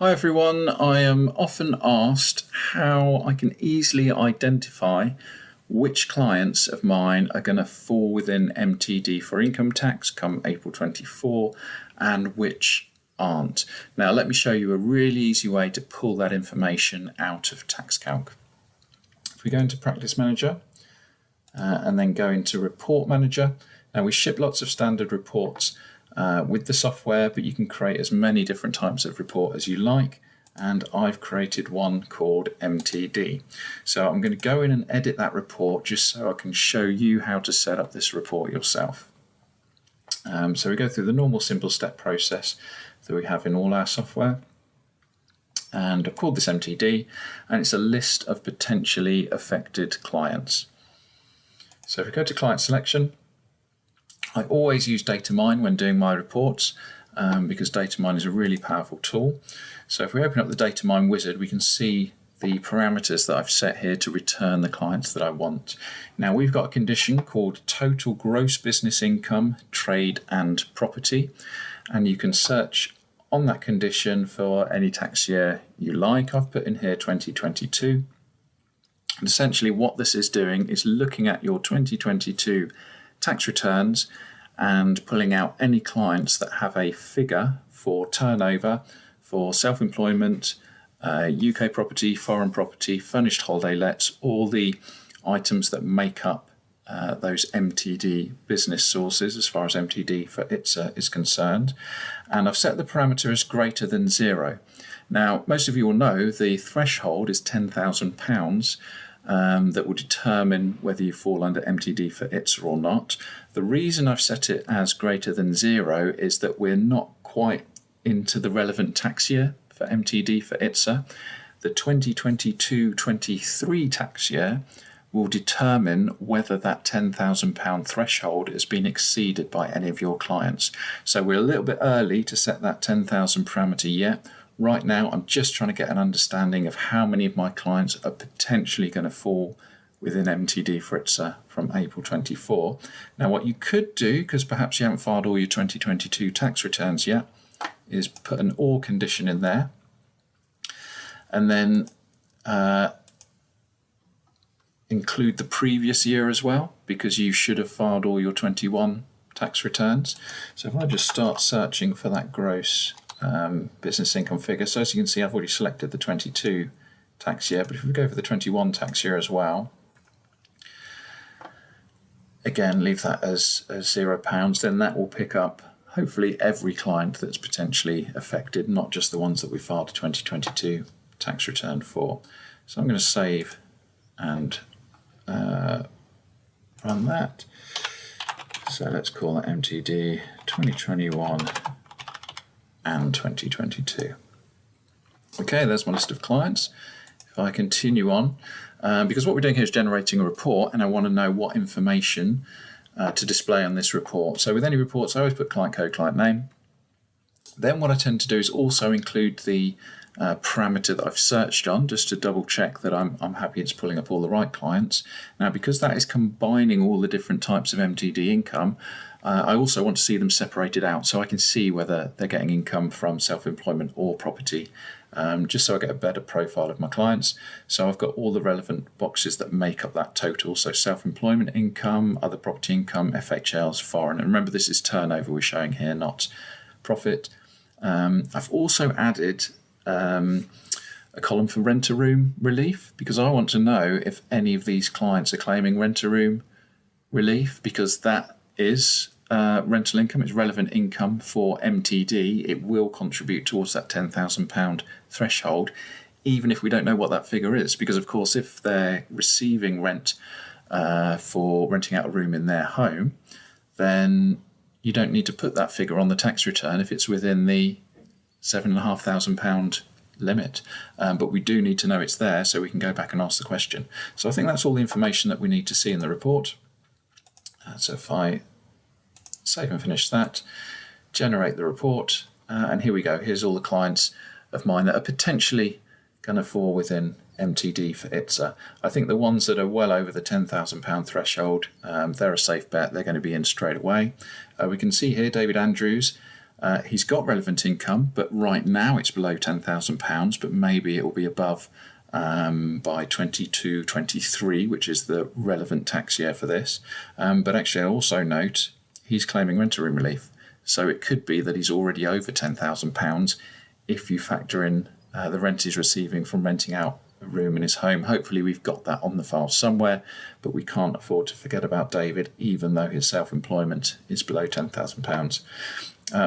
Hi everyone, I am often asked how I can easily identify which clients of mine are going to fall within MTD for income tax come April 24 and which aren't. Now let me show you a really easy way to pull that information out of TaxCalc. If we go into Practice Manager and then go into Report Manager, now we ship lots of standard reports with the software, but you can create as many different types of report as you like, and I've created one called MTD. So I'm going to go in and edit that report just so I can show you how to set up this report yourself. So we go through the normal simple step process that we have in all our software, and I've called this MTD, and it's a list of potentially affected clients. So if we go to client selection, I always use data mine when doing my reports because data mine is a really powerful tool. So if we open up the data mine wizard, we can see the parameters that I've set here to return the clients that I want. Now we've got a condition called total gross business income, trade and property, and you can search on that condition for any tax year you like. I've put in here 2022. And essentially what this is doing is looking at your 2022 tax returns and pulling out any clients that have a figure for turnover, for self-employment, UK property, foreign property, furnished holiday lets, all the items that make up those MTD business sources as far as MTD for ITSA is concerned. And I've set the parameter as greater than 0. Now, most of you will know the threshold is £10,000. That will determine whether you fall under MTD for ITSA or not. The reason I've set it as greater than 0 is that we're not quite into the relevant tax year for MTD for ITSA. The 2022-23 tax year will determine whether that £10,000 threshold has been exceeded by any of your clients. So we're a little bit early to set that 10,000 parameter yet. Right now, I'm just trying to get an understanding of how many of my clients are potentially going to fall within MTD for ITSA from April 24. Now, what you could do, because perhaps you haven't filed all your 2022 tax returns yet, is put an OR condition in there, and then include the previous year as well, because you should have filed all your 21 tax returns. So if I just start searching for that gross business income figure. So as you can see, I've already selected the 22 tax year, but if we go for the 21 tax year as well, again, leave that as £0, then that will pick up hopefully every client that's potentially affected, not just the ones that we filed a 2022 tax return for. So I'm going to save and run that. So let's call that MTD 2021 and 2022. Okay, there's my list of clients. If I continue on, because what we're doing here is generating a report, and I want to know what information to display on this report. So with any reports, I always put client code, client name. Then what I tend to do is also include the parameter that I've searched on, just to double check that I'm happy it's pulling up all the right clients. Now, because that is combining all the different types of MTD income, I also want to see them separated out so I can see whether they're getting income from self-employment or property, just so I get a better profile of my clients. So I've got all the relevant boxes that make up that total. So self-employment income, other property income, FHLs, foreign. And remember, this is turnover we're showing here, not profit. I've also added a column for rent-a-room relief, because I want to know if any of these clients are claiming rent-a-room relief, because that is rental income, it's relevant income for MTD. It will contribute towards that £10,000 threshold, even if we don't know what that figure is, because of course if they're receiving rent for renting out a room in their home, then you don't need to put that figure on the tax return if it's within the £7,500 limit, but we do need to know it's there so we can go back and ask the question. So I think that's all the information that we need to see in the report. So if I save and finish that, generate the report, and here we go. Here's all the clients of mine that are potentially going to fall within MTD for ITSA. I think the ones that are well over the £10,000 threshold, they're a safe bet. They're going to be in straight away. We can see here David Andrews He's got relevant income, but right now it's below £10,000, but maybe it will be above by 22-23, which is the relevant tax year for this. But actually, I also note he's claiming rental room relief. So it could be that he's already over £10,000 if you factor in the rent he's receiving from renting out a room in his home. Hopefully we've got that on the file somewhere, but we can't afford to forget about David, even though his self-employment is below £10,000.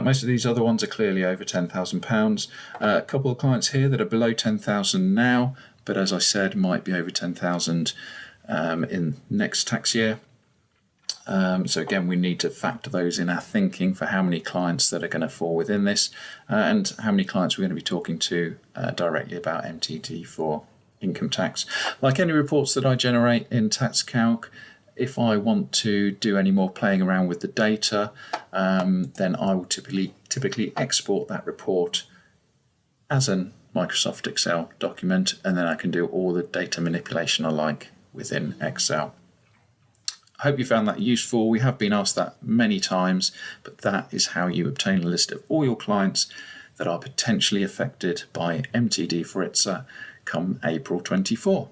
Most of these other ones are clearly over £10,000. A couple of clients here that are below £10,000 now, but as I said, might be over £10,000 in next tax year. So again, we need to factor those in our thinking for how many clients that are going to fall within this, and how many clients we're going to be talking to directly about MTD for income tax. Like any reports that I generate in TaxCalc, if I want to do any more playing around with the data, then I will typically export that report as an Microsoft Excel document, and then I can do all the data manipulation I like within Excel. I hope you found that useful. We have been asked that many times, but that is how you obtain a list of all your clients that are potentially affected by MTD for ITSA come April 24.